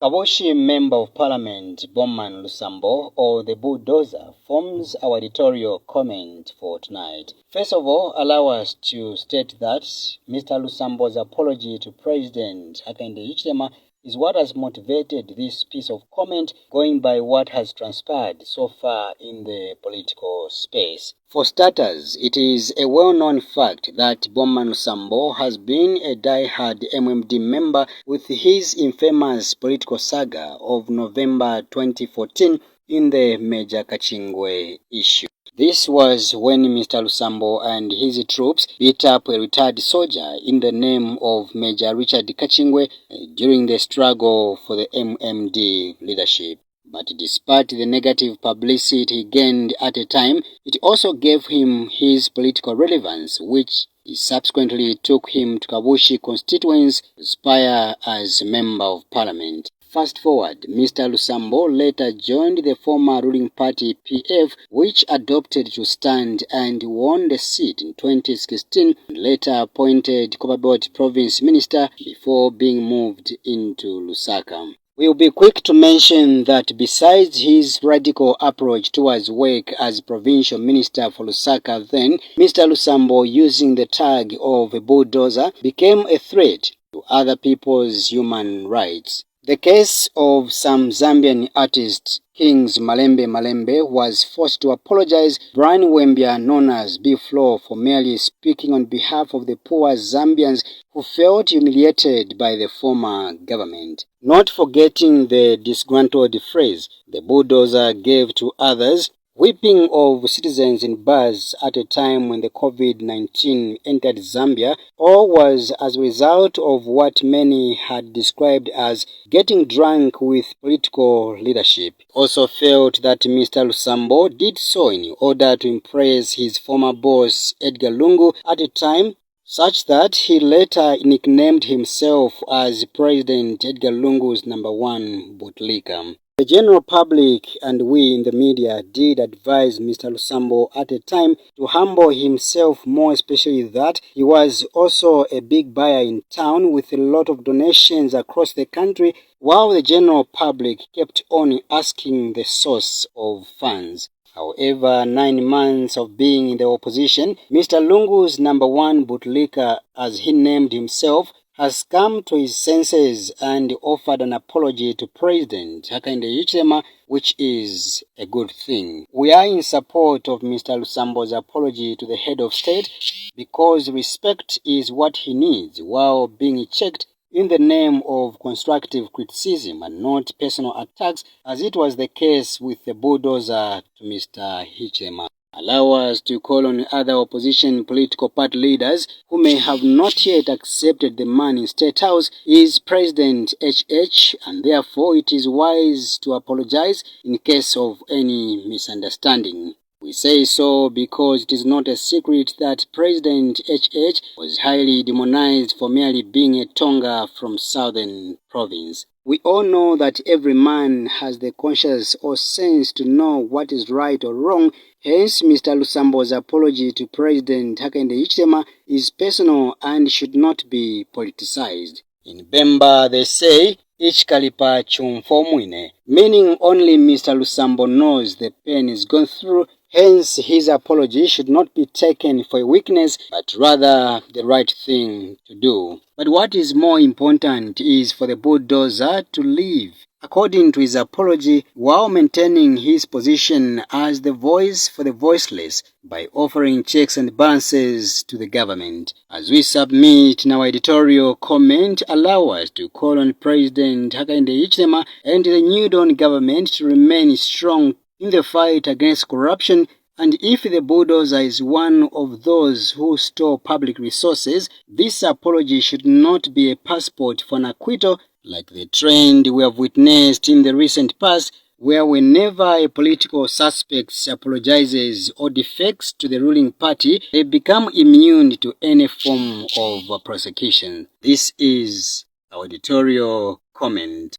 Kawoshi Member of Parliament Bowman Lusambo, or the Bulldozer, forms our editorial comment for tonight. First of all, allow us to state that Mr. Lusambo's apology to President Hakainde Hichilema is what has motivated this piece of comment, going by what has transpired so far in the political space. For starters, it is a well-known fact that Bowman Lusambo has been a die-hard MMD member with his infamous political saga of November 2014 in the Major Kachingwe issue. This was when Mr. Lusambo and his troops beat up a retired soldier in the name of Major Richard Kachingwe during the struggle for the MMD leadership. But despite the negative publicity he gained at the time, it also gave him his political relevance, which subsequently took him to Kabushi constituents to aspire as Member of Parliament. Fast forward, Mr. Lusambo later joined the former ruling party PF, which adopted to stand and won the seat in 2016, and later appointed Copperbelt Province Minister before being moved into Lusaka. We'll be quick to mention that besides his radical approach towards work as provincial minister for Lusaka then, Mr. Lusambo, using the tag of a bulldozer, became a threat to other people's human rights. The case of some Zambian artist, Kings Malembe was forced to apologize Brian Wembia, known as B-Flow, for merely speaking on behalf of the poor Zambians who felt humiliated by the former government. Not forgetting the disgruntled phrase the bulldozer gave to others, whipping of citizens in bars at a time when the COVID-19 entered Zambia, all was as a result of what many had described as getting drunk with political leadership. Also felt that Mr. Lusambo did so in order to impress his former boss Edgar Lungu at the time, such that he later nicknamed himself as President Edgar Lungu's #1 bootlicker. The general public and we in the media did advise Mr. Lusambo at the time to humble himself, more especially that he was also a big buyer in town with a lot of donations across the country, while the general public kept on asking the source of funds. However, 9 months of being in the opposition, Mr. Lungu's #1 bootlicker, as he named himself, has come to his senses and offered an apology to President Hakainde Hichilema, which is a good thing. We are in support of Mr. Lusambo's apology to the head of state because respect is what he needs while being checked in the name of constructive criticism and not personal attacks, as it was the case with the bulldozer to Mr. Hichilema. Allow us to call on other opposition political party leaders who may have not yet accepted the man in State House is President HH, and therefore it is wise to apologize in case of any misunderstanding. We say so because it is not a secret that President HH was highly demonized for merely being a Tonga from Southern Province. We all know that every man has the conscience or sense to know what is right or wrong. Hence, Mr. Lusambo's apology to President Hakainde Hichilema is personal and should not be politicized. In Bemba, they say, "Ich kalipa chumfo mwine," meaning only Mr. Lusambo knows the pain he's gone through. Hence, his apology should not be taken for a weakness, but rather the right thing to do. But what is more important is for the bulldozer to leave, according to his apology, while maintaining his position as the voice for the voiceless by offering checks and balances to the government. As we submit in our editorial comment, allow us to call on President Hakainde Hichilema and the New Dawn government to remain strong in the fight against corruption, and if the bulldozer is one of those who store public resources, this apology should not be a passport for an acquittal, like the trend we have witnessed in the recent past, where whenever a political suspect apologizes or defects to the ruling party, they become immune to any form of prosecution. This is our editorial comment.